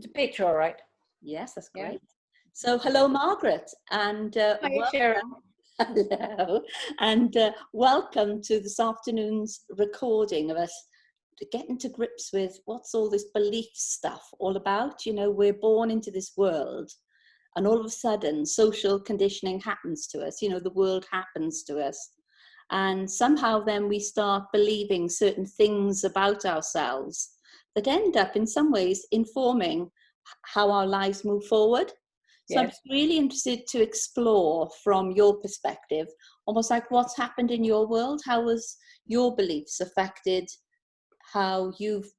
The picture, all right? Yes, that's Yeah. great. So, hello, Margaret, and Hi, Cheryl. hello, and welcome to this afternoon's recording of us getting to grips with what's all this belief stuff all about. You know, we're born into this world, and all of a sudden, social conditioning happens to us. You know, the world happens to us, and somehow then we start believing certain things about ourselves that end up, in some ways, informing how our lives move forward. So Yes. I'm really interested to explore from your perspective, almost like what's happened in your world. How has your beliefs affected how you've,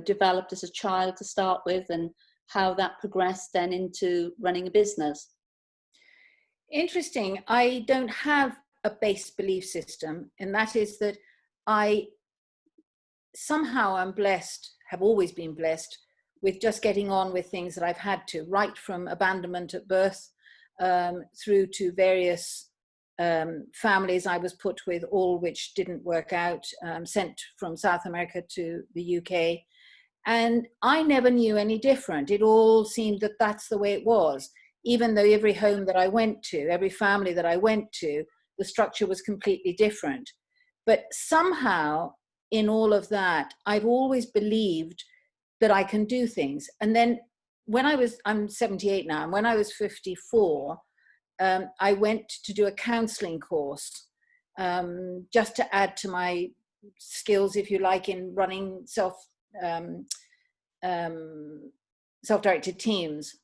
developed as a child to start with, and how that progressed then into running a business? Interesting. I don't have a base belief system, and that is that I somehow am blessed, have always been blessed, with just getting on with things that I've had to, right from abandonment at birth through to various families I was put with, all which didn't work out, sent from South America to the UK. And I never knew any different. It all seemed that that's the way it was, even though every home that I went to, every family that I went to, the structure was completely different. But somehow in all of that, I've always believed that I can do things. And then I'm 78 now, and when I was 54, I went to do a counseling course just to add to my skills, if you like, in running self-directed teams.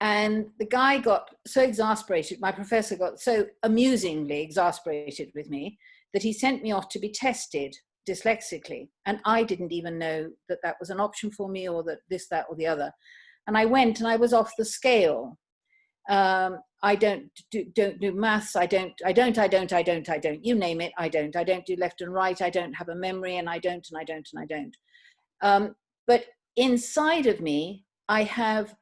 And the guy got so exasperated, my professor got so amusingly exasperated with me, that he sent me off to be tested dyslexically. And I didn't even know that that was an option for me, or that this, that, or the other. And I went and I was off the scale. I don't do maths. I don't, you name it. I don't do left and right. I don't have a memory, and I don't. But inside of me, I have,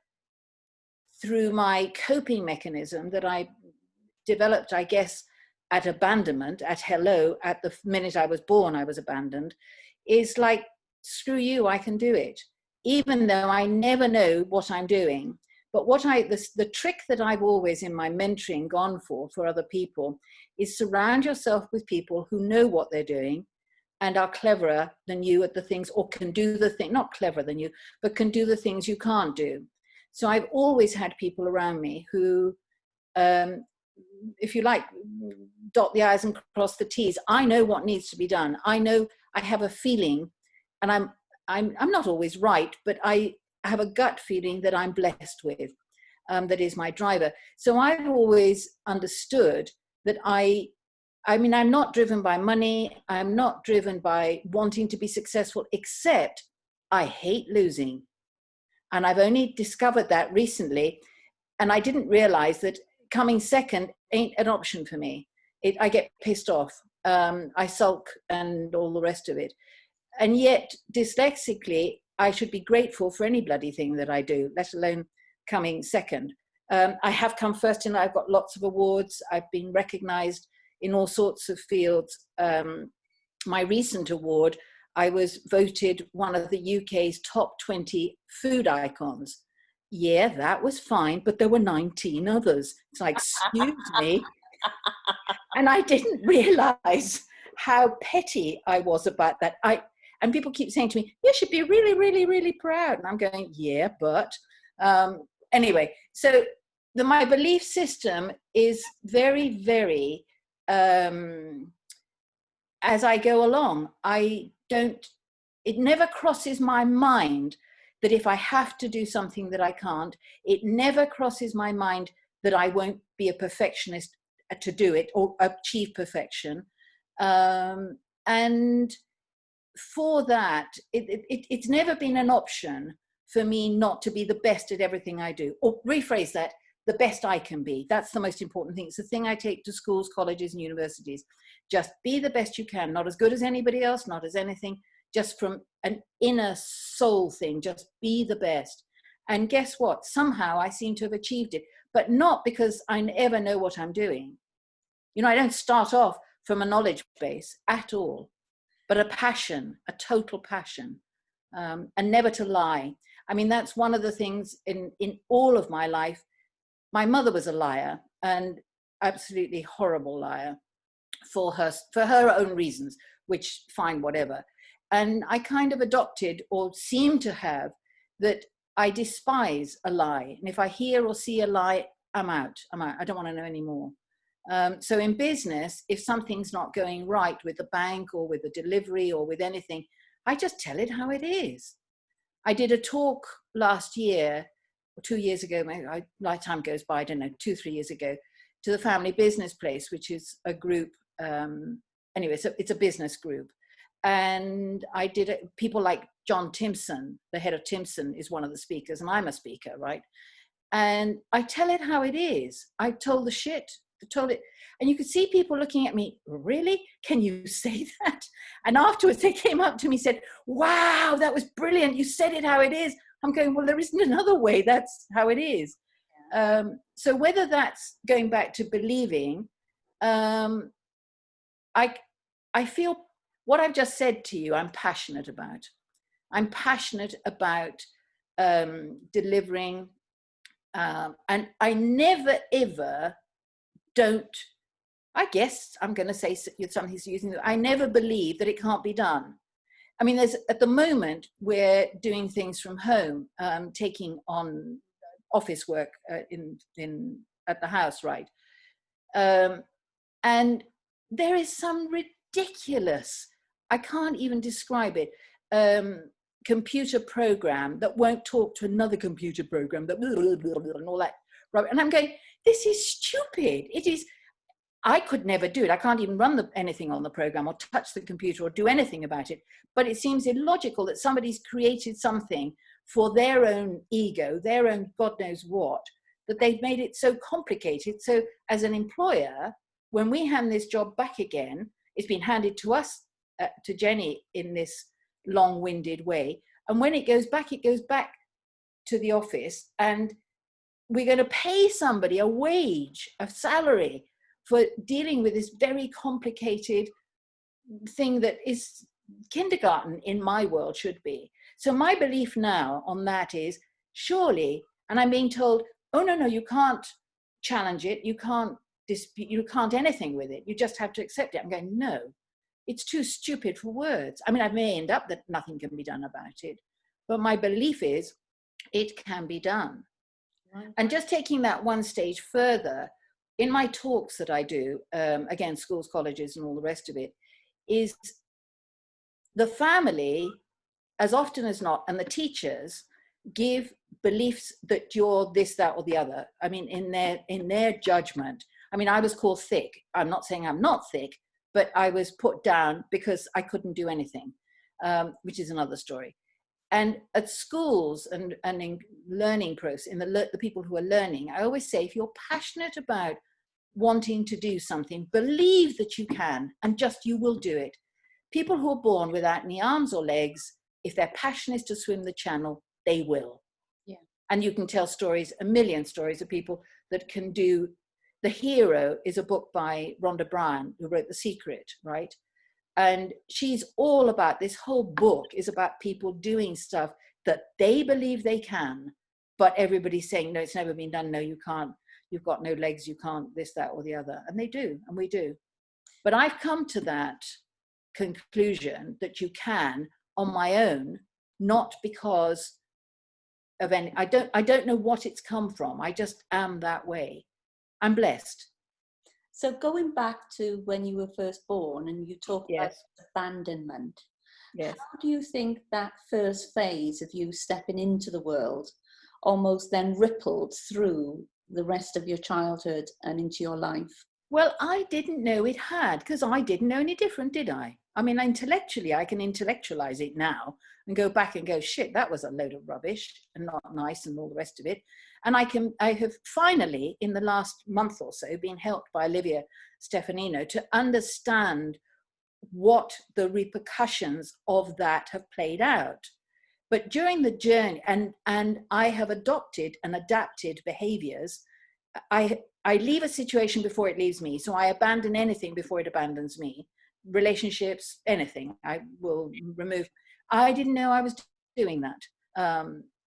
through my coping mechanism that I developed, I guess, at abandonment, at hello, at the minute I was born, I was abandoned, is like, screw you, I can do it. Even though I never know what I'm doing. But the trick that I've always in my mentoring gone for other people, is surround yourself with people who know what they're doing and are cleverer than you at the things, or can do the thing, not cleverer than you, but can do the things you can't do. So I've always had people around me who, if you like, dot the I's and cross the T's. I know what needs to be done. I know, I have a feeling, and I'm not always right, but I have a gut feeling that I'm blessed with, that is my driver. So I've always understood that I'm not driven by money. I'm not driven by wanting to be successful, except I hate losing. And I've only discovered that recently. And I didn't realize that coming second ain't an option for me. I get pissed off. I sulk and all the rest of it. And yet, dyslexically, I should be grateful for any bloody thing that I do, let alone coming second. I have come first, and I've got lots of awards. I've been recognized in all sorts of fields. My recent award, I was voted one of the UK's top 20 food icons. Yeah, that was fine, but there were 19 others. It's like, excuse me. And I didn't realize how petty I was about that. And people keep saying to me, you should be really, really, really proud. And I'm going, yeah, but anyway, so my belief system is very, very, as I go along, it never crosses my mind that if I have to do something that I can't. It never crosses my mind that I won't be a perfectionist to do it or achieve perfection. And for that, it's never been an option for me not to be the best at everything I do. Or rephrase that, the best I can be. That's the most important thing. It's the thing I take to schools, colleges, and universities. Just be the best you can, not as good as anybody else, not as anything, just from an inner soul thing, just be the best. And guess what? Somehow I seem to have achieved it, but not because I ever know what I'm doing. You know, I don't start off from a knowledge base at all, but a passion, a total passion, and never to lie. I mean, that's one of the things in all of my life. My mother was a liar, and absolutely horrible liar, for her own reasons, which fine, whatever. And I kind of adopted, or seem to have, that I despise a lie. And if I hear or see a lie, I'm out. I don't want to know anymore. So in business, if something's not going right with the bank or with the delivery or with anything, I just tell it how it is. I did a talk last year, or 2 years ago, my time goes by, I don't know, 2-3 years ago, to the Family Business Place, which is a group, anyway, it's a business group. And I did it, people like John Timpson, the head of Timpson, is one of the speakers, and I'm a speaker, right? And I tell it how it is. I told the shit, told it. And you could see people looking at me, really? Can you say that? And afterwards they came up to me and said, wow, that was brilliant. You said it how it is. I'm going, well, there isn't another way. That's how it is. So whether that's going back to believing, I feel what I've just said to you, I'm passionate about. I'm passionate about delivering. And I never, ever don't, I guess I'm going to say something's using, I never believe that it can't be done. I mean, at the moment, we're doing things from home, taking on office work at the house, right? And there is some ridiculous, I can't even describe it, computer program that won't talk to another computer program, that blah, blah, blah, blah, and all that. Right? And I'm going, this is stupid. It is. I could never do it. I can't even run anything on the program or touch the computer or do anything about it. But it seems illogical that somebody's created something for their own ego, their own God knows what, that they've made it so complicated. So as an employer, when we hand this job back again, it's been handed to us, to Jenny, in this long-winded way. And when it goes back to the office, and we're going to pay somebody a wage, a salary, for dealing with this very complicated thing that is kindergarten in my world should be. So my belief now on that is, surely, and I'm being told, oh, no, you can't challenge it, you can't dispute, you can't anything with it, you just have to accept it. I'm going, no, it's too stupid for words. I mean, I may end up that nothing can be done about it, but my belief is it can be done. Right. And just taking that one stage further, in my talks that I do, again, schools, colleges, and all the rest of it, is the family, as often as not, and the teachers give beliefs that you're this, that, or the other. I mean, in their judgment. I mean, I was called thick. I'm not saying I'm not thick, but I was put down because I couldn't do anything, which is another story. And at schools and in learning process, in the people who are learning, I always say, if you're passionate about wanting to do something, believe that you can, and just you will do it. People who are born without any arms or legs, if their passion is to swim the channel, they will. Yeah. And you can tell stories, a million stories of people that can do. The Hero is a book by Rhonda Byrne, who wrote The Secret, right? And she's all about, this whole book is about people doing stuff that they believe they can, but everybody's saying, no, it's never been done. No, you can't. You've got no legs. You can't this, that, or the other. And they do, and we do. But I've come to that conclusion that you can on my own, not because of any, I don't know what it's come from. I just am that way. I'm blessed. So going back to when you were first born and you talked about abandonment, yes. How do you think that first phase of you stepping into the world almost then rippled through the rest of your childhood and into your life? Well, I didn't know it had, because I didn't know any different, did I? I mean, intellectually, I can intellectualize it now and go back and go, shit, that was a load of rubbish and not nice and all the rest of it. And I have finally, in the last month or so, been helped by Olivia Stefanino to understand what the repercussions of that have played out. But during the journey, and I have adopted and adapted behaviors. I leave a situation before it leaves me. So I abandon anything before it abandons me. Relationships, anything, I will remove. I didn't know I was doing that.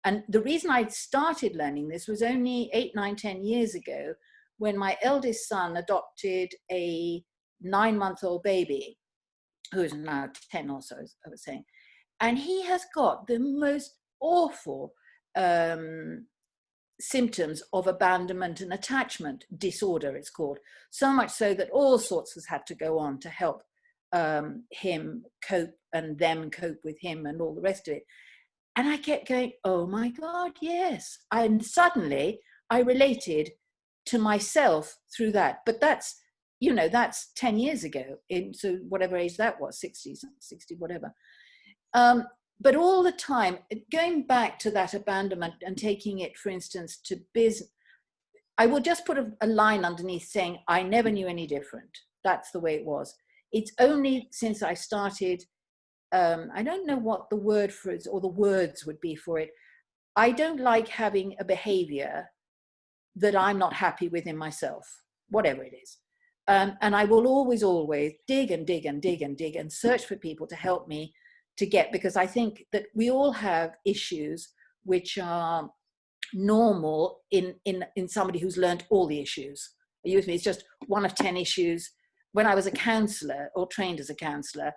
And the reason I started learning this was only 8, 9, 10 years ago, when my eldest son adopted a 9-month-old baby, who's now 10 or so, as I was saying. And he has got the most awful symptoms of abandonment and attachment disorder, it's called. So much so that all sorts has had to go on to help him cope and them cope with him and all the rest of it. And I kept going, oh my God, yes. And suddenly I related to myself through that. But that's, you know, that's 10 years ago, into whatever age that was, 60, whatever. But all the time, going back to that abandonment and taking it, for instance, to business, I will just put a line underneath saying, I never knew any different. That's the way it was. It's only since I started, I don't know what the word for it or the words would be for it. I don't like having a behavior that I'm not happy with in myself, whatever it is. And I will always dig and dig and dig and dig and search for people to help me to get, because I think that we all have issues which are normal in somebody who's learned all the issues. It's just one of 10 issues. When I was a counselor or trained as a counselor,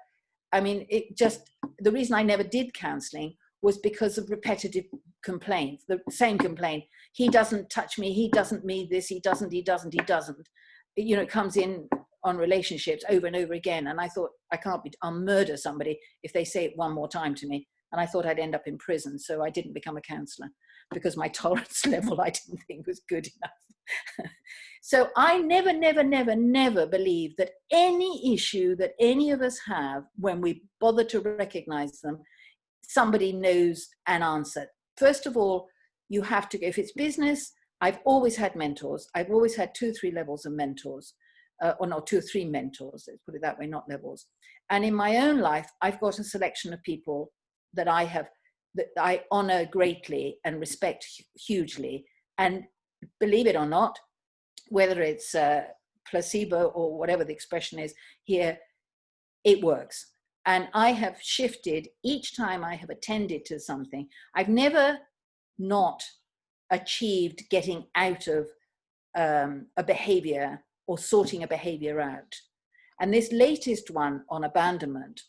I mean, the reason I never did counseling was because of repetitive complaints, the same complaint. He doesn't touch me, he doesn't me this, he doesn't. You know, it comes in on relationships over and over again. And I thought, I'll murder somebody if they say it one more time to me. And I thought I'd end up in prison. So I didn't become a counselor because my tolerance level I didn't think was good enough. So I never believed that any issue that any of us have, when we bother to recognize them, somebody knows an answer. First of all, you have to go, if it's business, I've always had mentors. I've always had 2 or 3 levels of mentors, or no, 2 or 3 mentors, let's put it that way, not levels. And in my own life, I've got a selection of people that I honor greatly and respect hugely. And believe it or not, whether it's placebo or whatever the expression is here, it works. And I have shifted each time I have attended to something. I've never not achieved getting out of a behavior or sorting a behavior out. And this latest one on abandonment,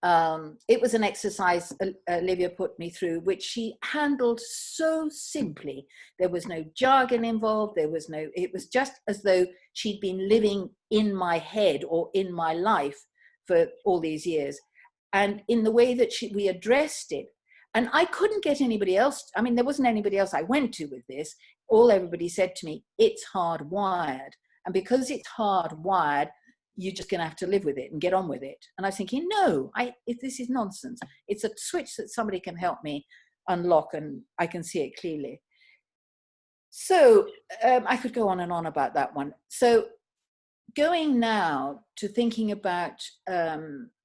it was an exercise Olivia put me through, which she handled so simply. There was no jargon involved. It was just as though she'd been living in my head or in my life for all these years. And in the way that we addressed it, and I couldn't get anybody else. I mean, there wasn't anybody else I went to with this. Everybody said to me, it's hardwired. And because it's hardwired, you're just going to have to live with it and get on with it. And I was thinking, no, this is nonsense. It's a switch that somebody can help me unlock, and I can see it clearly. So I could go on and on about that one. So going now to thinking about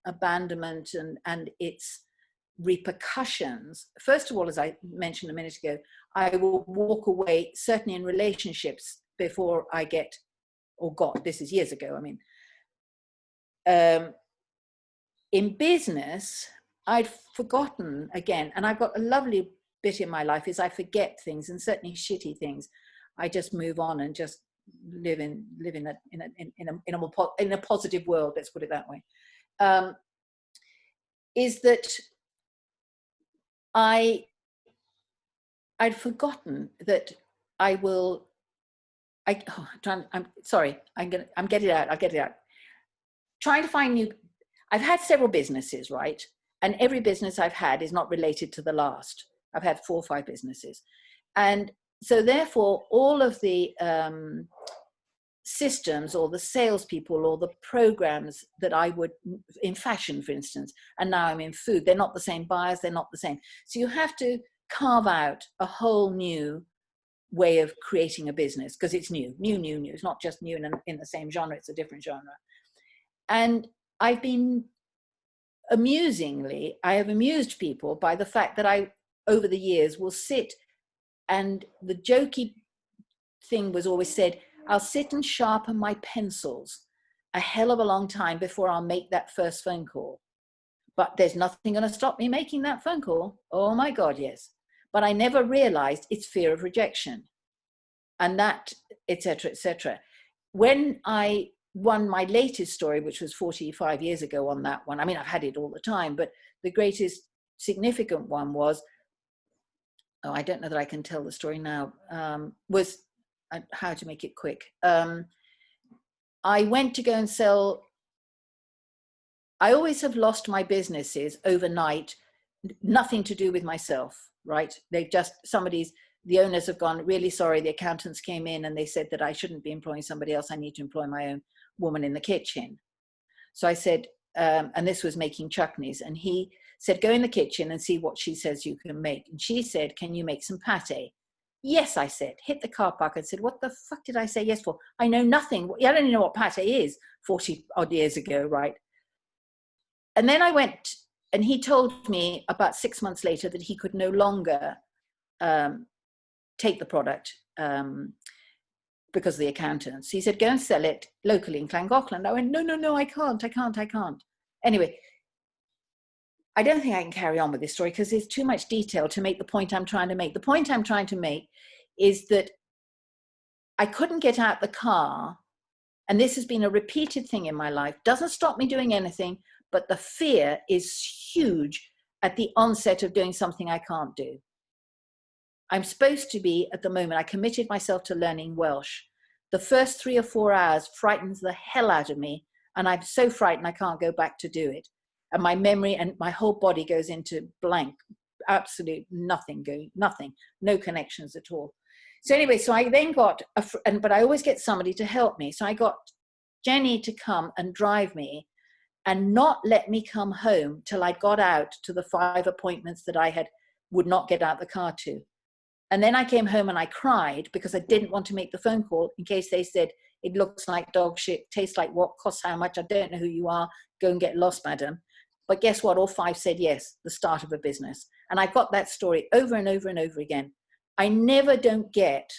abandonment and its repercussions. First of all, as I mentioned a minute ago, I will walk away, certainly in relationships, before I get, this is years ago, I mean, in business, I'd forgotten again, and I've got a lovely bit in my life is I forget things, and certainly shitty things. I just move on and just live in a positive world. Let's put it that way. Is that I'd forgotten that I'm sorry. I'm getting it out. I'll get it out. Trying to find I've had several businesses, right? And every business I've had is not related to the last. I've had 4 or 5 businesses. And so therefore, all of the systems or the salespeople or the programs that I would, in fashion, for instance, and now I'm in food, they're not the same buyers, they're not the same. So you have to carve out a whole new way of creating a business, because it's new. It's not just new in the same genre, it's a different genre. And I've been I have amused people by the fact that I, over the years, will sit, and the jokey thing was always said, I'll sit and sharpen my pencils a hell of a long time before I'll make that first phone call. But there's nothing going to stop me making that phone call. Oh my God, yes. but I never realized it's fear of rejection, and that, etc., etc. When I won my latest story, which was 45 years ago on that one, I mean, I've had it all the time, but the greatest significant one was, oh, I don't know that I can tell the story now, was how to make it quick. I went to go and sell. I always have lost my businesses overnight, nothing to do with myself, right? They just, the owners have gone, really sorry, the accountants came in and they said that I shouldn't be employing somebody else. I need to employ my own woman in the kitchen. So I said, and this was making chutneys, and he said, go in the kitchen and see what she says you can make. And she said, can you make some pate? Yes, I said, hit the car park and said, what the fuck did I say yes for? I know nothing. I don't even know what pate is 40 odd years ago, right? And then I went, and he told me about 6 months later that he could no longer take the product because of the accountants. He said, go and sell it locally in Llangollen. I went, no, I can't. Anyway, I don't think I can carry on with this story because there's too much detail to make the point I'm trying to make. The point I'm trying to make is that I couldn't get out the car, and this has been a repeated thing in my life. Doesn't stop me doing anything, but the fear is huge at the onset of doing something I can't do. I'm supposed to be, at the moment, I committed myself to learning Welsh. The first 3 or 4 hours frightens the hell out of me, and I'm so frightened I can't go back to do it. And my memory and my whole body goes into blank, absolute nothing, no connections at all. So anyway, so I then got, but I always get somebody to help me. So I got Jenny to come and drive me and not let me come home till I got out to the 5 appointments that I would not get out the car to. And then I came home and I cried because I didn't want to make the phone call in case they said, it looks like dog shit, tastes like what, costs how much, I don't know who you are, go and get lost, madam. But guess what? All 5 said yes, the start of a business. And I got that story over and over and over again. I never don't get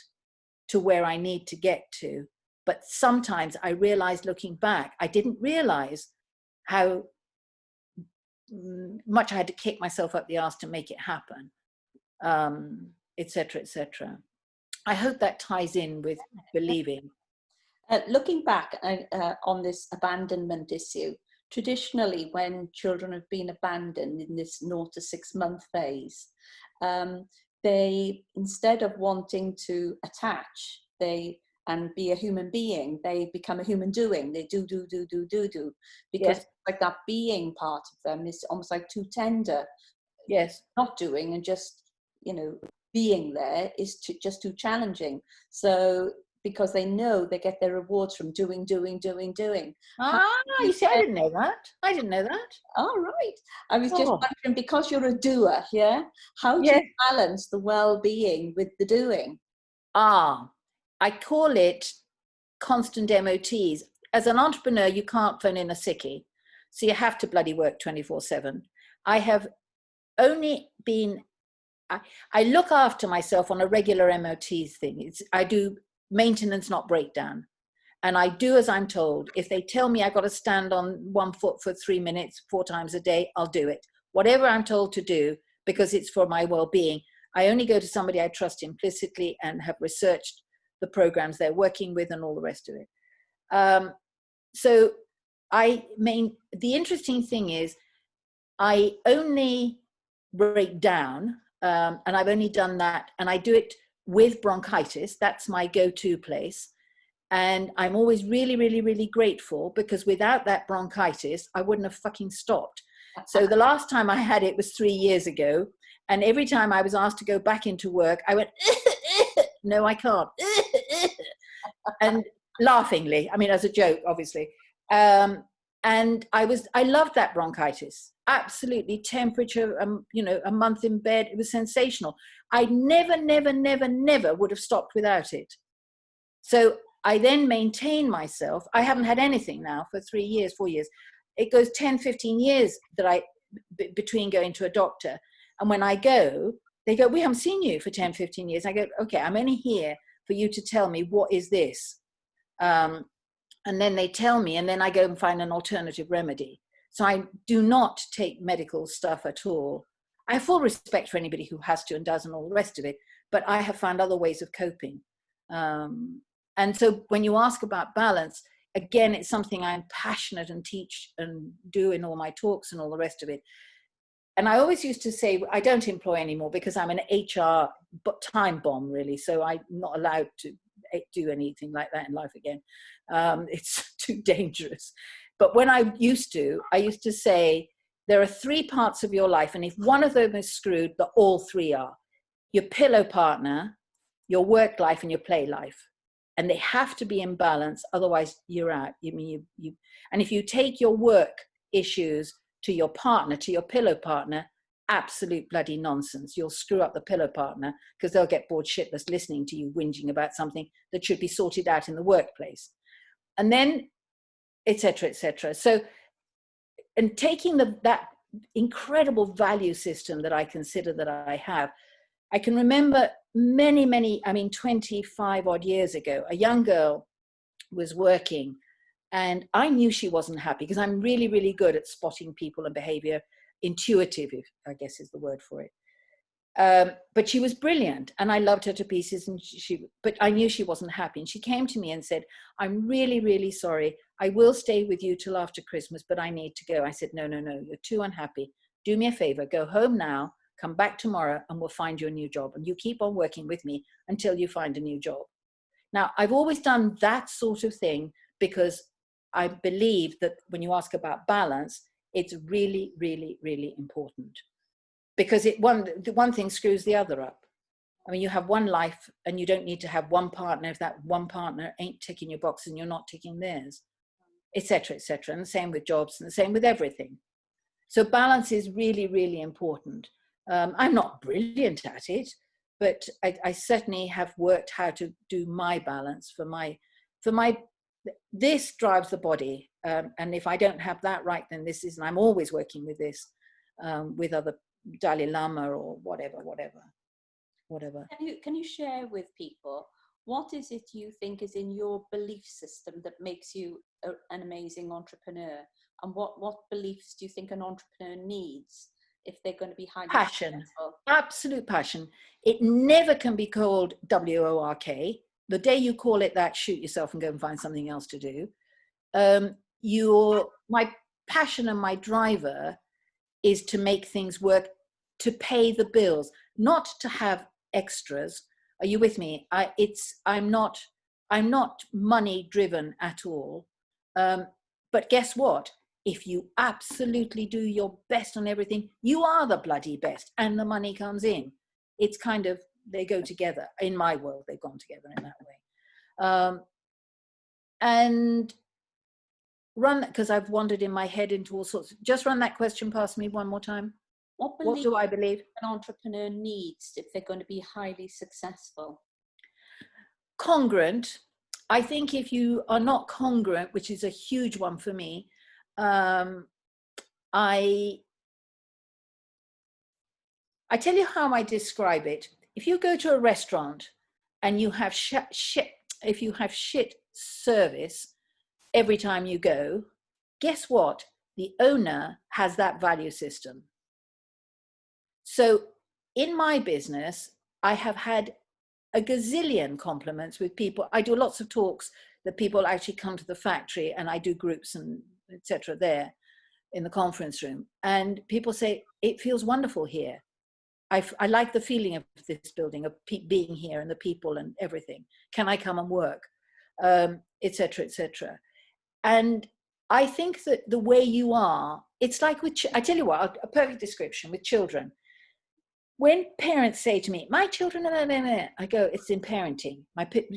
to where I need to get to. But sometimes I realized looking back, I didn't realize how much I had to kick myself up the arse to make it happen, etc., etc. I hope that ties in with believing. Looking back on this abandonment issue, traditionally when children have been abandoned in this 0 to 6 month phase, they, instead of wanting to attach and be a human being, they become a human doing. They do, because Yes. like that being part of them is almost like too tender. Yes. Not doing and just, being there is just too challenging. So because they know they get their rewards from doing. You see, I didn't know that. All right. I was just wondering, because you're a doer, yeah? How do you balance the well-being with the doing? I call it constant MOTs. As an entrepreneur, you can't phone in a sickie. So you have to bloody work 24/7. I have only been, I look after myself on a regular MOT thing. I do maintenance, not breakdown. And I do as I'm told. If they tell me I got to stand on 1 foot for 3 minutes, 4 times a day, I'll do it. Whatever I'm told to do, because it's for my well-being. I only go to somebody I trust implicitly and have researched the programs they're working with and all the rest of it. So the interesting thing is I only break down, and I've only done that, and I do it with bronchitis. That's my go-to place. And I'm always really, really, really grateful, because without that bronchitis, I wouldn't have fucking stopped. So the last time I had it was 3 years ago. And every time I was asked to go back into work, I went, no, I can't. And laughingly, I mean, as a joke, obviously. And I loved that bronchitis. Absolutely. Temperature, a month in bed. It was sensational. I never would have stopped without it. So I then maintain myself. I haven't had anything now for 3 years, 4 years. It goes 10, 15 years that between going to a doctor. And when I go, they go, we haven't seen you for 10, 15 years. I go, okay, I'm only here for you to tell me, what is this? And then they tell me, and then I go and find an alternative remedy. So I do not take medical stuff at all. I have full respect for anybody who has to and does and all the rest of it, but I have found other ways of coping. And so when you ask about balance, again, it's something I'm passionate and teach and do in all my talks and all the rest of it. And I always used to say, I don't employ anymore because I'm an HR time bomb, really. So I'm not allowed to do anything like that in life again. It's too dangerous. But when I used to say, there are 3 parts of your life. And if one of them is screwed, all 3 are. Your pillow partner, your work life, and your play life. And they have to be in balance. Otherwise, you're out. And if you take your work issues to your partner, to your pillow partner, absolute bloody nonsense. You'll screw up the pillow partner because they'll get bored shitless listening to you whinging about something that should be sorted out in the workplace. And then, et cetera, et cetera. So, and taking that incredible value system that I consider that I have, I can remember many, 25 odd years ago, a young girl was working. And I knew she wasn't happy because I'm really, really good at spotting people and behavior, intuitive, I guess is the word for it. But she was brilliant and I loved her to pieces. But I knew she wasn't happy. And she came to me and said, I'm really, really sorry. I will stay with you till after Christmas, but I need to go. I said, no, you're too unhappy. Do me a favor, go home now, come back tomorrow and we'll find you a new job. And you keep on working with me until you find a new job. Now, I've always done that sort of thing because I believe that when you ask about balance, it's really, really, really important because one thing screws the other up. I mean, you have one life and you don't need to have one partner if that one partner ain't ticking your box and you're not ticking theirs, et cetera, et cetera. And the same with jobs and the same with everything. So balance is really, really important. I'm not brilliant at it, but I certainly have worked how to do my balance for my. This drives the body, and if I don't have that right, then this is. And I'm always working with this, with other Dalai Lama or whatever. Can you share with people what is it you think is in your belief system that makes you an amazing entrepreneur, and what beliefs do you think an entrepreneur needs if they're going to be highly successful? Absolute passion. It never can be called WORK. The day you call it that, shoot yourself and go and find something else to do. My passion and my driver is to make things work, to pay the bills, not to have extras. Are you with me? I'm not money driven at all. But guess what? If you absolutely do your best on everything, you are the bloody best, and the money comes in. It's kind of, they go together. In my world, they've gone together in that way. And run that, because I've wandered in my head into all sorts. Just run that question past me one more time. What do I believe an entrepreneur needs if they're going to be highly successful? Congruent. I think if you are not congruent, which is a huge one for me, I tell you how I describe it. If you go to a restaurant and you have shit service every time you go, guess what? The owner has that value system. So in my business, I have had a gazillion compliments with people. I do lots of talks that people actually come to the factory, and I do groups and etc. there in the conference room. And people say, it feels wonderful here. I like the feeling of this building, of being here and the people and everything. Can I come and work? Etc., etc. And I think that the way you are, it's like I tell you what, a perfect description with children. When parents say to me, my children, I go, it's in parenting.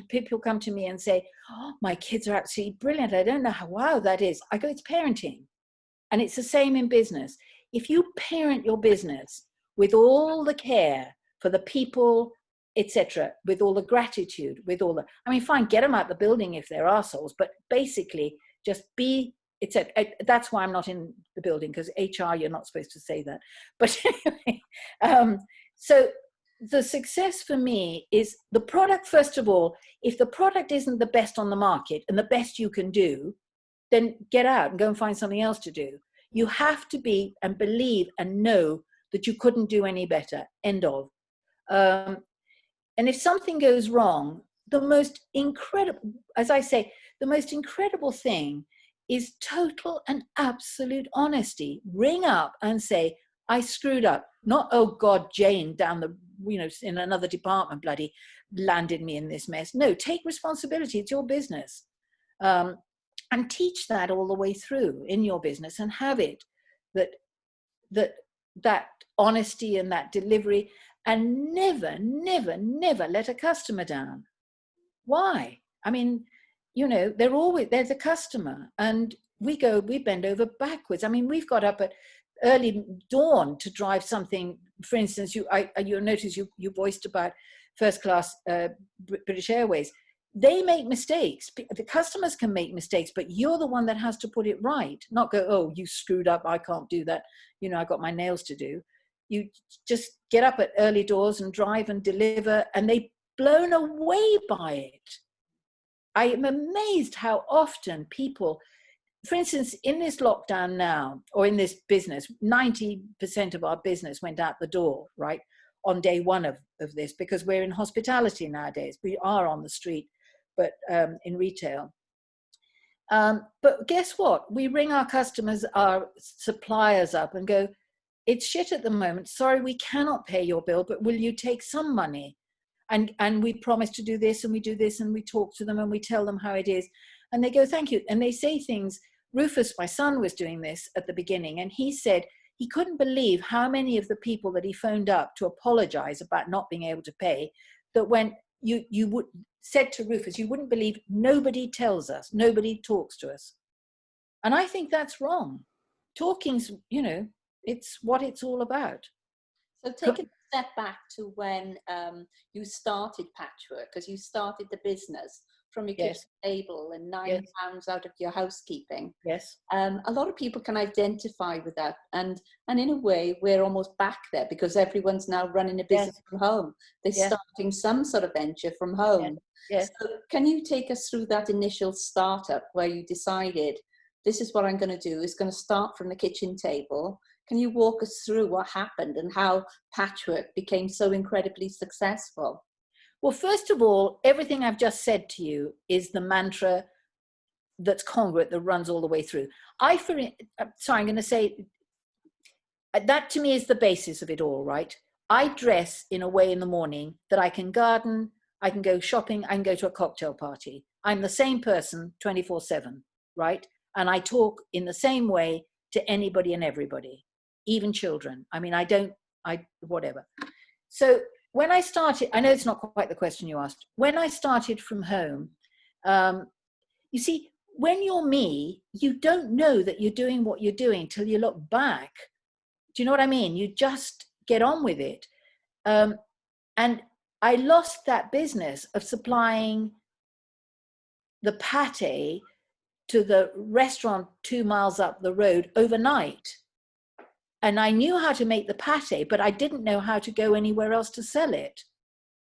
People come to me and say, oh, my kids are absolutely brilliant. I don't know how, wow, that is. I go, it's parenting. And it's the same in business. If you parent your business with all the care for the people, etc., with all the gratitude, with all the, I mean, fine, get them out the building if they're arseholes, but basically just be, etc. That's why I'm not in the building, because HR, you're not supposed to say that. But anyway, so the success for me is the product. First of all, if the product isn't the best on the market and the best you can do, then get out and go and find something else to do. You have to be and believe and know that you couldn't do any better. End of. And if something goes wrong, the most incredible, as I say, the most incredible thing is total and absolute honesty. Ring up and say, I screwed up. Not, oh God, Jane down the, in another department bloody landed me in this mess. No, take responsibility. It's your business. And teach that all the way through in your business, and have it that honesty and that delivery, and never let a customer down. Why? I mean, they're the customer, and we bend over backwards. I mean, we've got up at early dawn to drive something. For instance, you'll notice you voiced about first class British Airways. They make mistakes. The customers can make mistakes, but you're the one that has to put it right. Not go, oh, you screwed up, I can't do that. I got my nails to do. You just get up at early doors and drive and deliver, and they're blown away by it. I am amazed how often people, for instance, in this lockdown now, or in this business, 90% of our business went out the door, right, on day one of this, because we're in hospitality nowadays. We are on the street, but in retail. But guess what? We ring our customers, our suppliers up and go, it's shit at the moment. Sorry, we cannot pay your bill, but will you take some money? And we promise to do this, and we do this, and we talk to them, and we tell them how it is. And they go, thank you. And they say things. Rufus, my son, was doing this at the beginning, and he said he couldn't believe how many of the people that he phoned up to apologize about not being able to pay, that when you would said to Rufus, you wouldn't believe, nobody tells us, nobody talks to us. And I think that's wrong. Talking's, it's what it's all about. So take a step back to when you started Patchwork, because you started the business from your kitchen table and £9 out of your housekeeping. Yes. A lot of people can identify with that, and in a way we're almost back there, because everyone's now running a business from home. They're starting some sort of venture from home. Yes. So can you take us through that initial startup where you decided, this is what I'm going to do, is going to start from the kitchen table? Can you walk us through what happened and how Patchwork became so incredibly successful? Well, first of all, everything I've just said to you is the mantra that's congruent, that runs all the way through. I'm going to say that to me is the basis of it all, right? I dress in a way in the morning that I can garden, I can go shopping, I can go to a cocktail party. I'm the same person 24/7, right? And I talk in the same way to anybody and everybody, even children. I mean, whatever. So when I started, I know it's not quite the question you asked. When I started from home, you see, when you're me, you don't know that you're doing what you're doing till you look back. Do you know what I mean? You just get on with it. And I lost that business of supplying the pate to the restaurant 2 miles up the road overnight. And I knew how to make the pate, but I didn't know how to go anywhere else to sell it.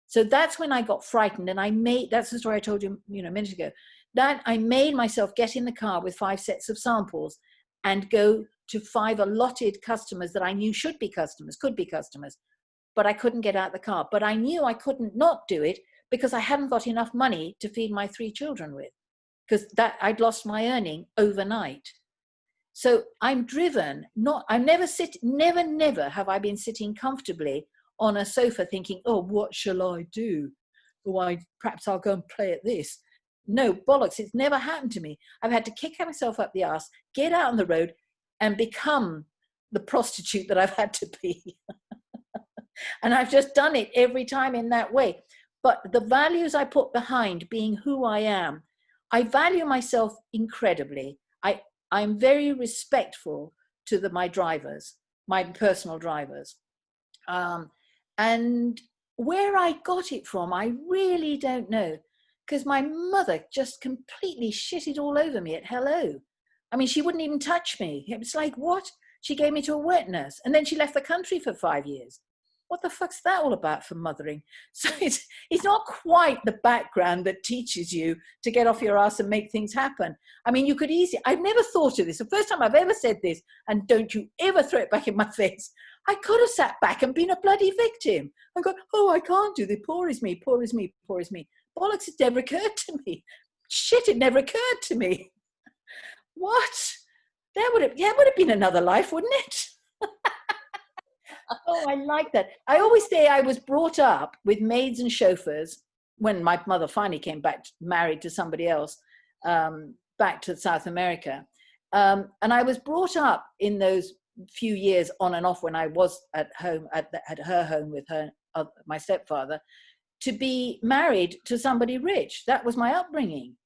So that's when I got frightened, and that's the story I told you, a minute ago, that I made myself get in the car with 5 sets of samples and go to 5 allotted customers that I knew could be customers, but I couldn't get out the car. But I knew I couldn't not do it, because I hadn't got enough money to feed my 3 children with, because I'd lost my earning overnight. So I'm driven, never have I been sitting comfortably on a sofa thinking, oh, what shall I do? Oh, perhaps I'll go and play at this. No, bollocks, it's never happened to me. I've had to kick myself up the arse, get out on the road, and become the prostitute that I've had to be. And I've just done it every time in that way. But the values I put behind being who I am, I value myself incredibly. I'm very respectful to my drivers, my personal drivers. And where I got it from, I really don't know, because my mother just completely shitted all over me at hello. I mean, she wouldn't even touch me. It was like, what? She gave me to a wet nurse, and then she left the country for 5 years. What the fuck's that all about for mothering? So it's not quite the background that teaches you to get off your ass and make things happen. I mean, you could easily, I've never thought of this. The first time I've ever said this, and don't you ever throw it back in my face. I could have sat back and been a bloody victim and go, oh, I can't do this. Poor is me, poor is me, poor is me. Bollocks, it never occurred to me. Shit, it never occurred to me. What? That would have been another life, wouldn't it? Oh, I like that. I always say I was brought up with maids and chauffeurs when my mother finally came back, married to somebody else, back to South America. And I was brought up in those few years on and off when I was at home, at her home with my stepfather, to be married to somebody rich. That was my upbringing.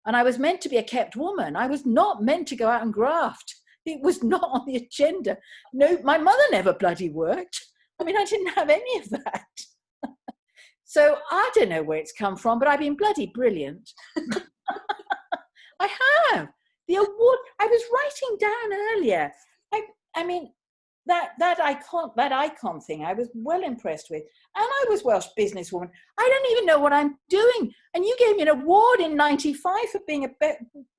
And I was meant to be a kept woman. I was not meant to go out and graft. It was not on the agenda. No, my mother never bloody worked. I mean, I didn't have any of that. So I don't know where it's come from, but I've been bloody brilliant. I have. The award, I was writing down earlier. I mean, that icon thing, I was well impressed with. And I was Welsh businesswoman. I don't even know what I'm doing. And you gave me an award in 95 for being a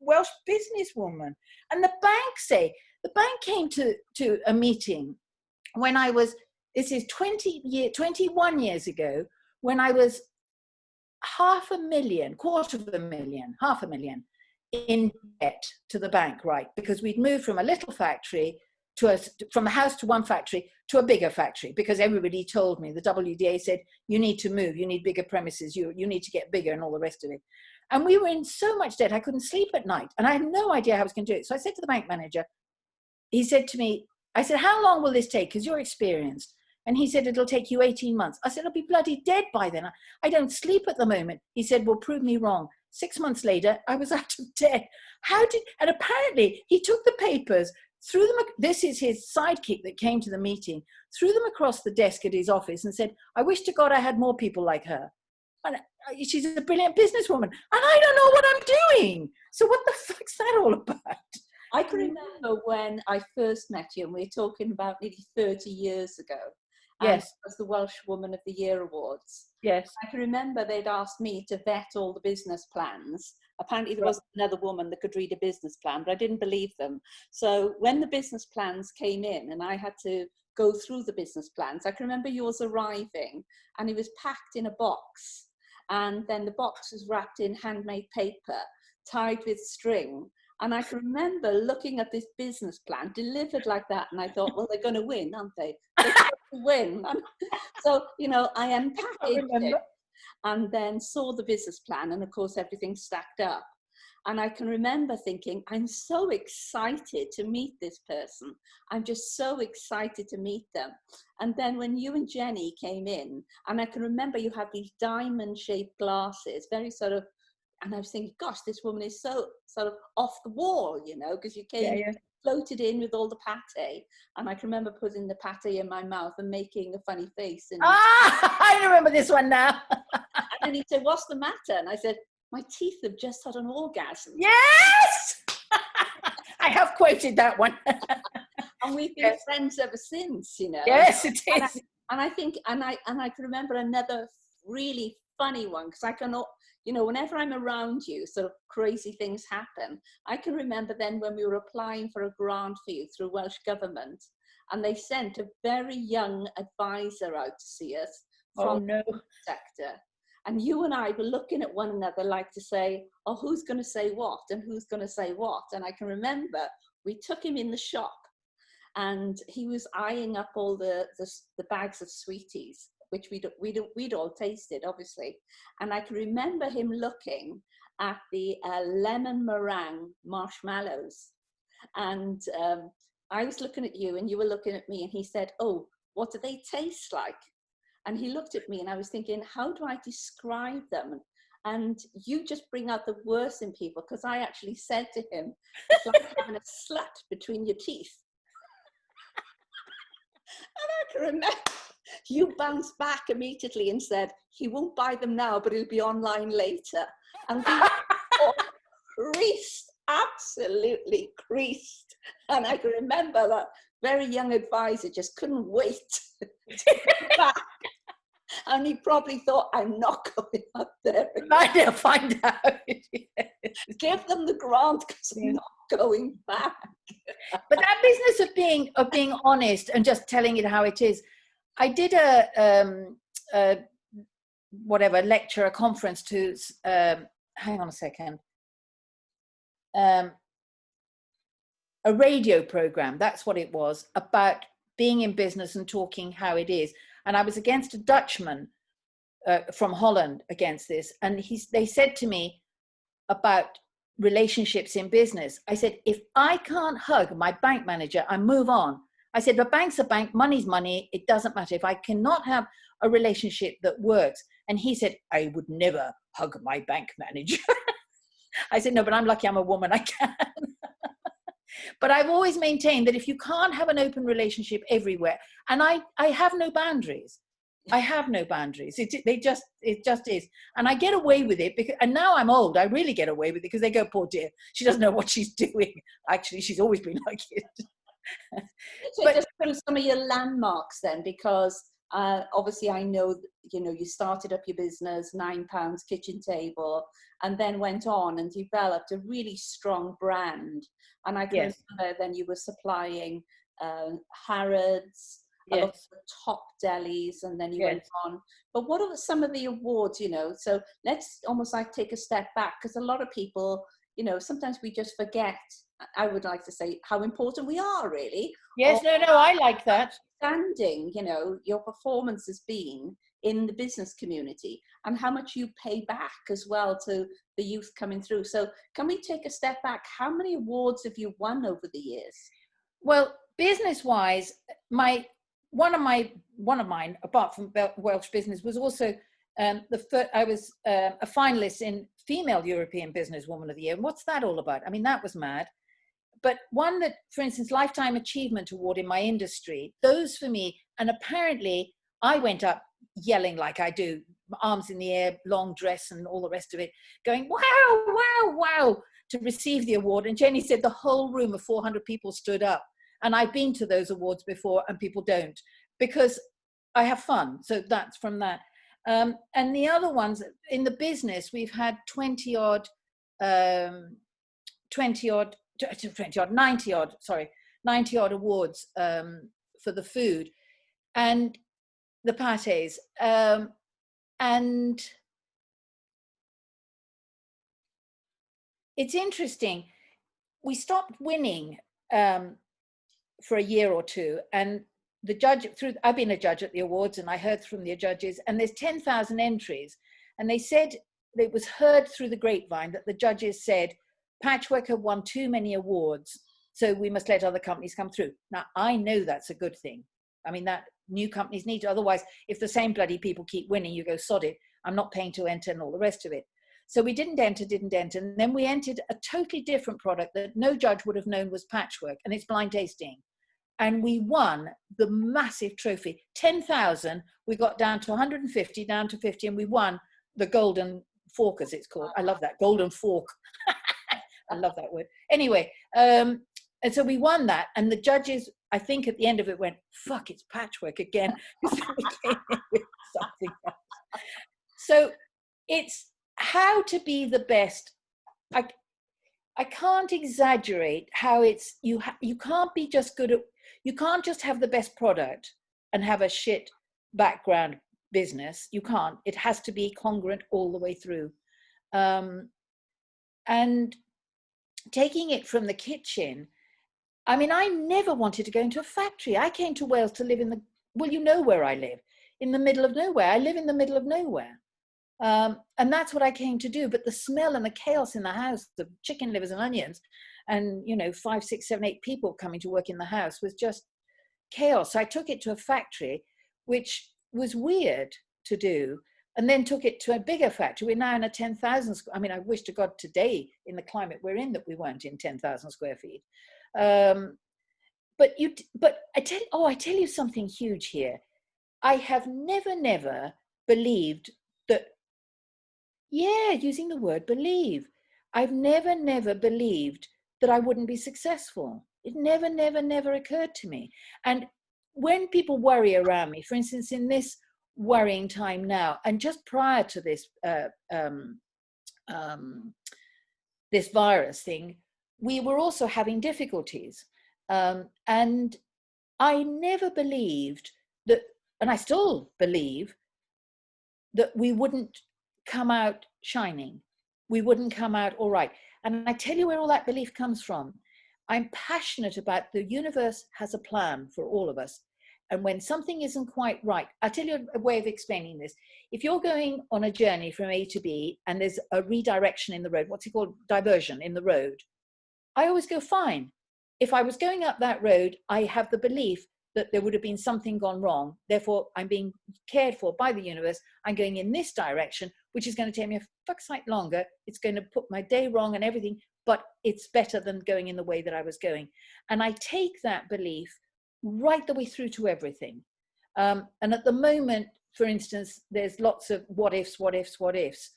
Welsh businesswoman. And the bank came to a meeting when I was, this is 21 years ago, when I was $500,000 in debt to the bank, right? Because we'd moved from a little factory from a house to one factory to a bigger factory, because everybody told me, the WDA said, you need to move, you need bigger premises, you need to get bigger and all the rest of it. And we were in so much debt, I couldn't sleep at night. And I had no idea how I was going to do it. So I said to the bank manager, he said to me, I said, how long will this take? Because you're experienced. And he said, it'll take you 18 months. I said, I'll be bloody dead by then. I don't sleep at the moment. He said, well, prove me wrong. 6 months later, I was out of debt. And apparently he took the papers, threw them, this is his sidekick that came to the meeting, threw them across the desk at his office and said, I wish to God I had more people like her. And she's a brilliant businesswoman. And I don't know what I'm doing. So what the fuck's that all about? I can remember when I first met you, and we're talking about nearly 30 years ago. Yes. It was the Welsh Woman of the Year Awards. Yes. I can remember they'd asked me to vet all the business plans. Apparently there wasn't another woman that could read a business plan, but I didn't believe them. So when the business plans came in and I had to go through the business plans, I can remember yours arriving and it was packed in a box. And then the box was wrapped in handmade paper, tied with string. And I can remember looking at this business plan delivered like that. And I thought, well, they're going to win, aren't they? They're going to win. So, I unpackaged it and then saw the business plan. And of course, everything stacked up. And I can remember thinking, I'm so excited to meet this person. I'm just so excited to meet them. And then when you and Jenny came in, and I can remember you had these diamond-shaped glasses, very sort of, and I was thinking, gosh, this woman is so sort of off the wall, because you came, floated in with all the pate. And I can remember putting the pate in my mouth and making a funny face. And I remember this one now. And then he said, what's the matter? And I said, my teeth have just had an orgasm. Yes! I have quoted that one. And we've been friends ever since, Yes, it is. And I think, and I can remember another really funny one, because I can, whenever I'm around you, sort of crazy things happen. I can remember then when we were applying for a grant for you through Welsh Government, and they sent a very young advisor out to see us from the sector. And you and I were looking at one another like to say, oh, who's going to say what and who's going to say what? And I can remember we took him in the shop and he was eyeing up all the bags of sweeties, which we'd all tasted, obviously. And I can remember him looking at the lemon meringue marshmallows. And I was looking at you and you were looking at me, and he said, oh, what do they taste like? And he looked at me and I was thinking, how do I describe them? And you just bring out the worst in people, because I actually said to him, it's like having a slut between your teeth. And I can remember you bounced back immediately and said, he won't buy them now, but he'll be online later. And we all creased, absolutely creased. And I can remember that very young advisor just couldn't wait to get back. And he probably thought, I'm not going up there. Might have find out. Give them the grant because I'm not going back. But that business of being honest and just telling it how it is. I did a whatever lecture, a conference to hang on a second. A radio program, that's what it was, about being in business and talking how it is. And I was against a Dutchman from Holland against this. And they said to me about relationships in business. I said, if I can't hug my bank manager, I move on. I said, but bank's a bank, money's money. It doesn't matter. If I cannot have a relationship that works. And he said, I would never hug my bank manager. I said, no, but I'm lucky I'm a woman, I can. But I've always maintained that if you can't have an open relationship everywhere, and I have no boundaries. I have no boundaries. It just is. And I get away with it because, and now I'm old, I really get away with it because they go, poor dear, she doesn't know what she's doing. Actually, she's always been like it. So but just through some of your landmarks then, because obviously I know, you started up your business, £9 kitchen table, and then went on and developed a really strong brand. And I can remember then you were supplying Harrods, a lot of the top delis, and then you went on. But what are some of the awards, So let's almost like take a step back, because a lot of people, sometimes we just forget, I would like to say, how important we are, really. Yes, no, I like that. Understanding, your performance has been in the business community and how much you pay back as well to the youth coming through. So can we take a step back? How many awards have you won over the years? Well, business-wise, one of mine, apart from Welsh Business, was also I was a finalist in Female European Businesswoman of the Year. And what's that all about? I mean, that was mad. But one that, for instance, Lifetime Achievement Award in my industry, those for me, and apparently I went up yelling like I do, arms in the air, long dress and all the rest of it, going, wow, wow, wow, to receive the award. And Jenny said the whole room of 400 people stood up. And I've been to those awards before and people don't, because I have fun. So that's from that. And the other ones in the business, we've had 90 odd awards for the food and the pates. And it's interesting. We stopped winning for a year or two, and the judge I've been a judge at the awards, and I heard from the judges, and there's 10,000 entries, and they said it was heard through the grapevine that the judges said Patchwork have won too many awards, so we must let other companies come through. Now I know that's a good thing. I mean, that new companies need to, otherwise if the same bloody people keep winning, you go, sod it, I'm not paying to enter and all the rest of it. So we didn't enter, and then we entered a totally different product that no judge would have known was Patchwork, and it's blind tasting. And we won the massive trophy. 10,000, we got down to 150, down to 50, and we won the golden fork, as it's called. I love that, golden fork. I love that word. Anyway, and so we won that, and the judges, I think at the end of it went, fuck, it's Patchwork again. Something else. So it's how to be the best. I can't exaggerate how it's, you can't be just good at, you can't just have the best product and have a shit background business. You can't. It has to be congruent all the way through. And taking it from the kitchen, I mean, I never wanted to go into a factory. I came to Wales to live in the, well, you know where I live, in the middle of nowhere. I live in the middle of nowhere. And that's what I came to do. But the smell and the chaos in the house, the chicken livers and onions, and, 5, 6, 7, 8 people coming to work in the house was just chaos. So I took it to a factory, which was weird to do, and then took it to a bigger factory. We're now in a 10,000, I mean, I wish to God today in the climate we're in that we weren't in 10,000 square feet. But I tell you something huge here. I have never believed that, using the word believe. I've never believed that I wouldn't be successful. It never occurred to me. And when people worry around me, for instance, in this worrying time now. And just prior to this, this virus thing, we were also having difficulties. And I never believed that, and I still believe, that we wouldn't come out shining. We wouldn't come out all right. And I tell you where all that belief comes from. I'm passionate about the universe has a plan for all of us. And when something isn't quite right, I'll tell you a way of explaining this. If you're going on a journey from A to B and there's a redirection in the road, what's it called? Diversion in the road. I always go fine. If I was going up that road, I have the belief that there would have been something gone wrong. Therefore, I'm being cared for by the universe. I'm going in this direction, which is going to take me a fuck's sake longer. It's going to put my day wrong and everything, but it's better than going in the way that I was going. And I take that belief right the way through to everything. And at the moment, for instance, there's lots of what ifs, what ifs, what ifs.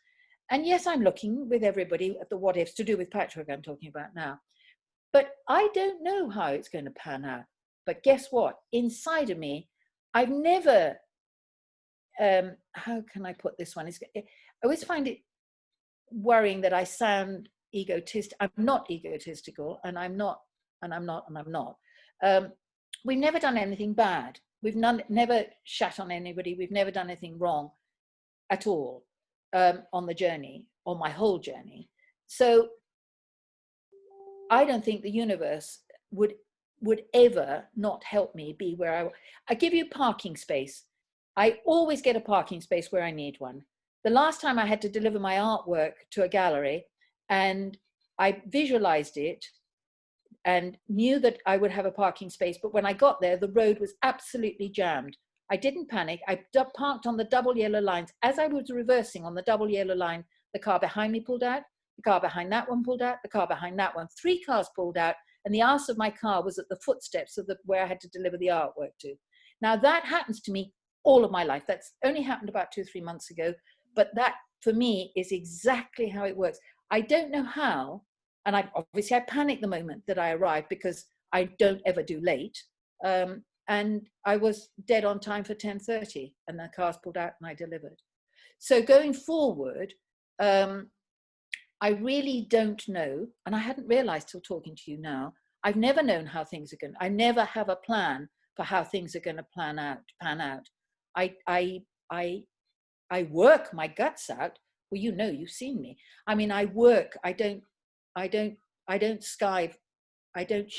And yes, I'm looking with everybody at the what ifs to do with patchwork I'm talking about now. But I don't know how it's going to pan out. But guess what? Inside of me, I've never, how can I put this one? I always find it worrying that I sound egotistic. I'm not egotistical, and I'm not. We've never done anything bad. We've never shat on anybody. We've never done anything wrong at all on the journey, on my whole journey. So I don't think the universe would ever not help me be where I give you parking space. I always get a parking space where I need one. The last time I had to deliver my artwork to a gallery, and I visualized it and knew that I would have a parking space, but when I got there, the road was absolutely jammed. I didn't panic. I parked on the double yellow lines. As I was reversing on the double yellow line, the car behind me pulled out, the car behind that one pulled out, the car behind that one. 3 cars pulled out, and the arse of my car was at the footsteps of where I had to deliver the artwork to. Now that happens to me all of my life. That's only happened about 2 or 3 months ago, but that for me is exactly how it works. I don't know how, and I panic the moment that I arrive because I don't ever do late. And I was dead on time for 10:30, and the cars pulled out and I delivered. So going forward, I really don't know, and I hadn't realized till talking to you now, I've never known how things are going. I never have a plan for how things are going to pan out. I work my guts out. Well, you know, you've seen me. I mean, I work. I don't skive. I don't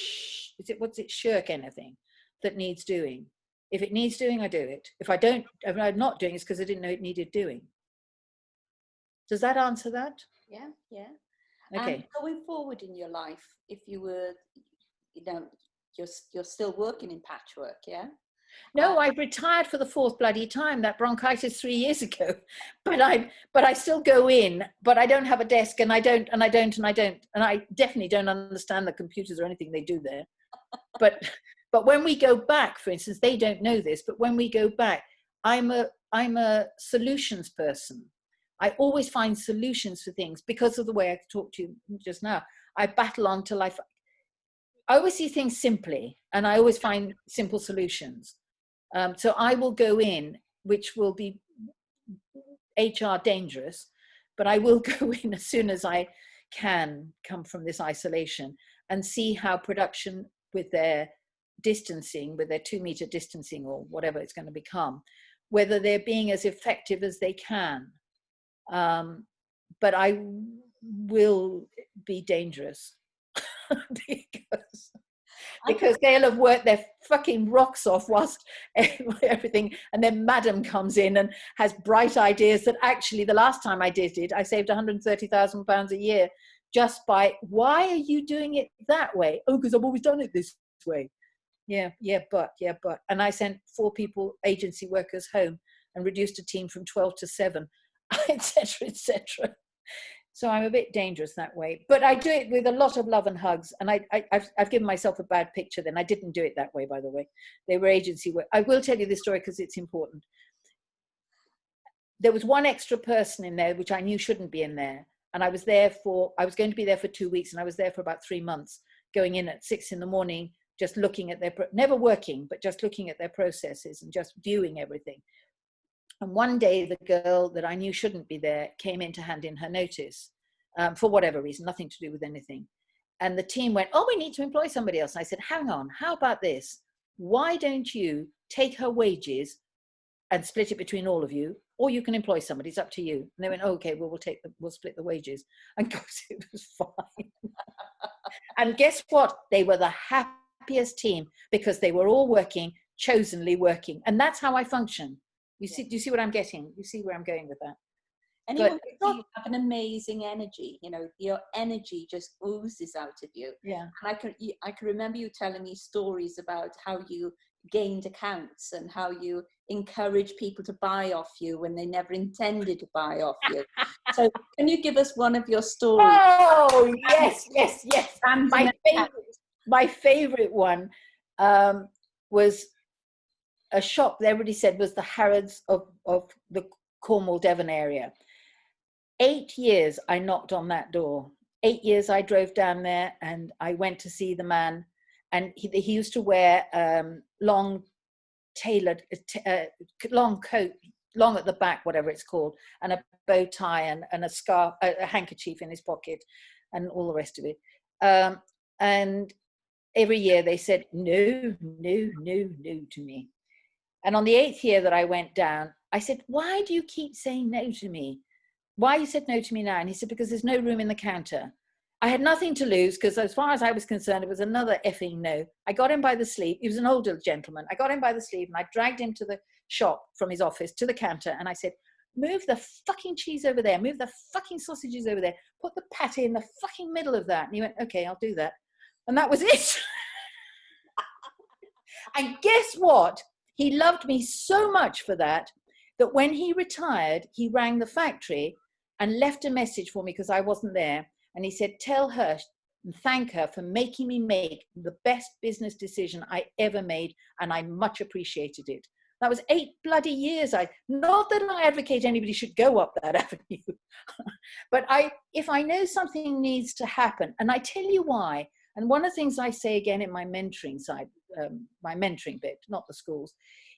shirk anything that needs doing. If it needs doing, I do it. If I'm not doing it, it's because I didn't know it needed doing. Does that answer that? Yeah. Okay. And going forward in your life, if you were, you're still working in patchwork, yeah? No, I retired for the 4th bloody time. That bronchitis 3 years ago, but I still go in. But I don't have a desk, and I definitely don't understand the computers or anything they do there. But when we go back, for instance, they don't know this, but when we go back, I'm a solutions person. I always find solutions for things because of the way I talked to you just now. I battle on till I always see things simply, and I always find simple solutions. So I will go in, which will be HR dangerous, but I will go in as soon as I can come from this isolation and see how production with their distancing, with their 2-meter distancing or whatever it's going to become, whether they're being as effective as they can. But I will be dangerous because they'll have worked their fucking rocks off whilst everything, and then madam comes in and has bright ideas that actually the last time I did it, I saved £130,000 a year just by, why are you doing it that way? Oh, because I've always done it this way. Yeah, but. And I sent 4 people, agency workers, home and reduced a team from 12 to 7, etc. So I'm a bit dangerous that way, but I do it with a lot of love and hugs. And I've given myself a bad picture then. I didn't do it that way, by the way. They were agency work. I will tell you this story because it's important. There was one extra person in there, which I knew shouldn't be in there. And I was going to be there for 2 weeks, and I was there for about 3 months, going in at 6 a.m, just looking at never working, but just looking at their processes and just viewing everything. And one day, the girl that I knew shouldn't be there came in to hand in her notice, for whatever reason, nothing to do with anything. And the team went, oh, we need to employ somebody else. And I said, hang on, how about this? Why don't you take her wages and split it between all of you, or you can employ somebody, it's up to you. And they went, oh, okay, well, we'll split the wages. And of course, it was fine. And guess what? They were the happiest team because they were all working, chosenly working. And that's how I function. You see, do you see what I'm getting? You see where I'm going with that? Anyone can have an amazing energy, you know, your energy just oozes out of you. Yeah. And I can remember you telling me stories about how you gained accounts and how you encourage people to buy off you when they never intended to buy off you. So can you give us one of your stories? Oh, yes. My favorite one was a shop that everybody said was the Harrods of the Cornwall, Devon area. 8 years I knocked on that door. 8 years I drove down there and I went to see the man, and he used to wear long tailored, long coat, long at the back, whatever it's called, and a bow tie and a scarf, a handkerchief in his pocket, and all the rest of it. And every year they said no to me. And on the 8th year that I went down, I said, why do you keep saying no to me? Why you said no to me now? And he said, because there's no room in the counter. I had nothing to lose because as far as I was concerned, it was another effing no. I got him by the sleeve. He was an older gentleman. I got him by the sleeve and I dragged him to the shop from his office to the counter. And I said, move the fucking cheese over there. Move the fucking sausages over there. Put the pate in the fucking middle of that. And he went, okay, I'll do that. And that was it. And guess what? He loved me so much for that, that when he retired, he rang the factory and left a message for me because I wasn't there. And he said, tell her and thank her for making me make the best business decision I ever made. And I much appreciated it. That was 8 bloody years. Not that I advocate anybody should go up that avenue, but if I know something needs to happen, and I tell you why, and one of the things I say again in my mentoring side, my mentoring bit, not the schools,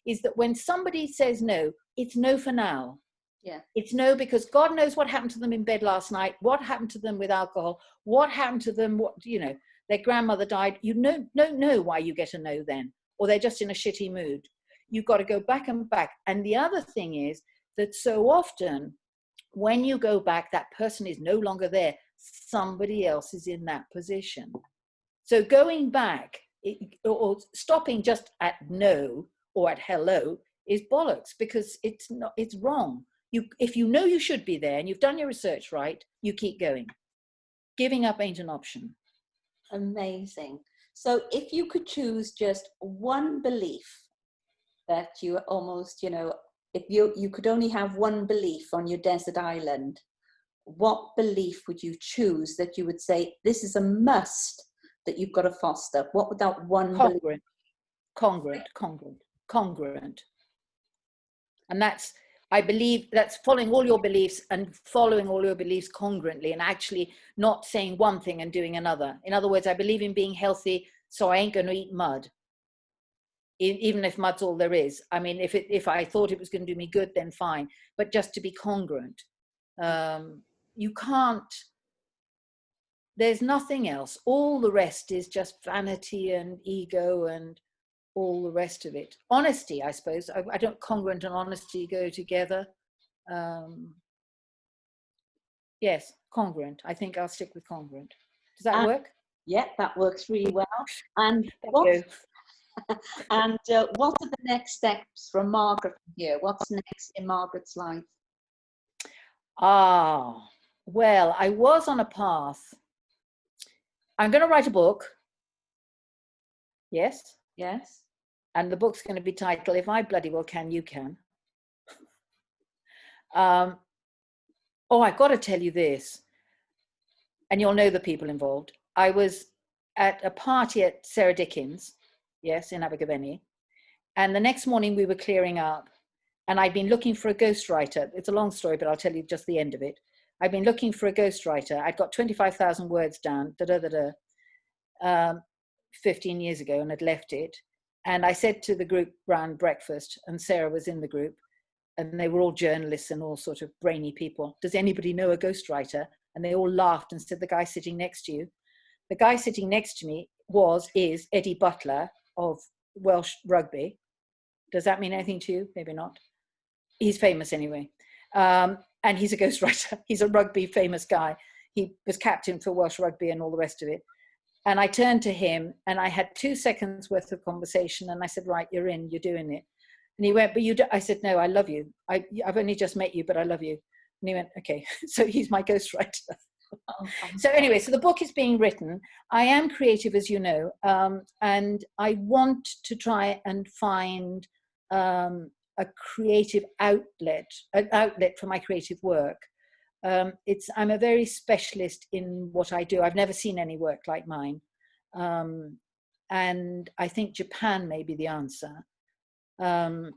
is that when somebody says no, it's no for now. Yeah. It's no because God knows what happened to them in bed last night, what happened to them with alcohol, what happened to them, what, you know, their grandmother died. You don't know why you get a no then, or they're just in a shitty mood. You've got to go back and back. And the other thing is that so often when you go back, that person is no longer there. Somebody else is in that position. So going back or stopping just at no or at hello is bollocks, because it's wrong. If you know you should be there and you've done your research right, you keep going. Giving up ain't an option. Amazing. So if you could choose just one belief that you almost, you know, if you could only have one belief on your desert island, what belief would you choose that you would say, this is a must that you've got to foster? What would that one belief? Congruent. And that's, I believe that's following all your beliefs and following all your beliefs congruently, and actually not saying one thing and doing another. In other words, I believe in being healthy, so I ain't going to eat mud. Even if mud's all there is. I mean, if I thought it was going to do me good, then fine. But just to be congruent. You can't, there's nothing else. All the rest is just vanity and ego and all the rest of it. Honesty, I suppose. I don't, congruent and honesty go together. Yes, congruent. I think I'll stick with congruent. Does that work? Yeah, that works really well. And what are the next steps from Margaret here? What's next in Margaret's life? Well, I was on a path. I'm going to write a book. Yes. Yes. And the book's going to be titled, If I Bloody Well Can, You Can. I've got to tell you this, and you'll know the people involved. I was at a party at Sarah Dickens, yes, in Abergavenny, and the next morning we were clearing up, and I'd been looking for a ghostwriter. It's a long story, but I'll tell you just the end of it. I'd been looking for a ghostwriter. I'd got 25,000 words down, 15 years ago, and had left it. And I said to the group round breakfast, and Sarah was in the group, and they were all journalists and all sort of brainy people. Does anybody know a ghostwriter? And they all laughed and said, the guy sitting next to you. The guy sitting next to me is Eddie Butler of Welsh Rugby. Does that mean anything to you? Maybe not. He's famous anyway. And he's a ghostwriter. He's a rugby famous guy. He was captain for Welsh Rugby and all the rest of it. And I turned to him and I had 2 seconds worth of conversation. And I said, right, you're in, you're doing it. And he went, but you do. I said, no, I love you. I've only just met you, but I love you. And he went, okay. So he's my ghostwriter. So anyway, so the book is being written. I am creative, as you know, and I want to try and find a creative outlet, an outlet for my creative work. I'm a very specialist in what I do. I've never seen any work like mine. And I think Japan may be the answer. And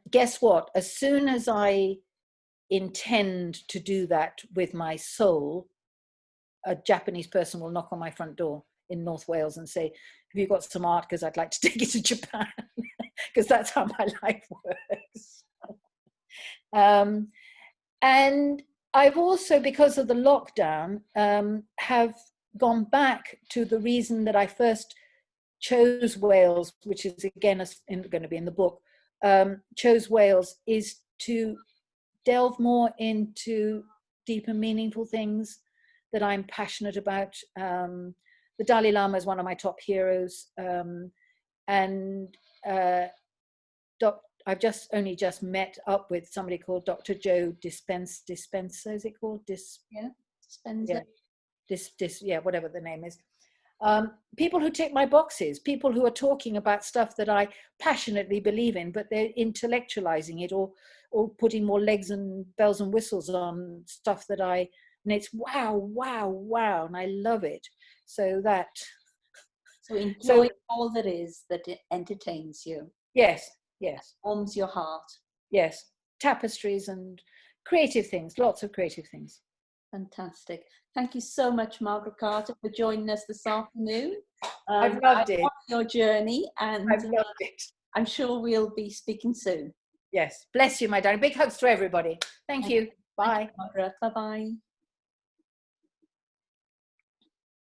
guess what? As soon as I intend to do that with my soul, a Japanese person will knock on my front door in North Wales and say, have you got some art? Because I'd like to take it to Japan. Because that's how my life works. And I've also, because of the lockdown, have gone back to the reason that I first chose Wales, which is again going to be in the book, chose Wales, is to delve more into deeper, meaningful things that I'm passionate about. The Dalai Lama is one of my top heroes. I've only just met up with somebody called Dr. Joe Dispenza, is it called? Dispenza. Yeah, whatever the name is. People who tick my boxes, people who are talking about stuff that I passionately believe in, but they're intellectualizing it or putting more legs and bells and whistles on stuff that and it's wow, and I love it. So enjoy all that is that it entertains you. Yes. Warms your heart. Yes. Tapestries and creative things, lots of creative things. Fantastic. Thank you so much, Margaret Carter, for joining us this afternoon. I've loved it. Your journey, and I've loved it. I'm sure we'll be speaking soon. Yes. Bless you, my darling. Big hugs to everybody. Thank you. Bye. Thank you, Margaret. Bye-bye.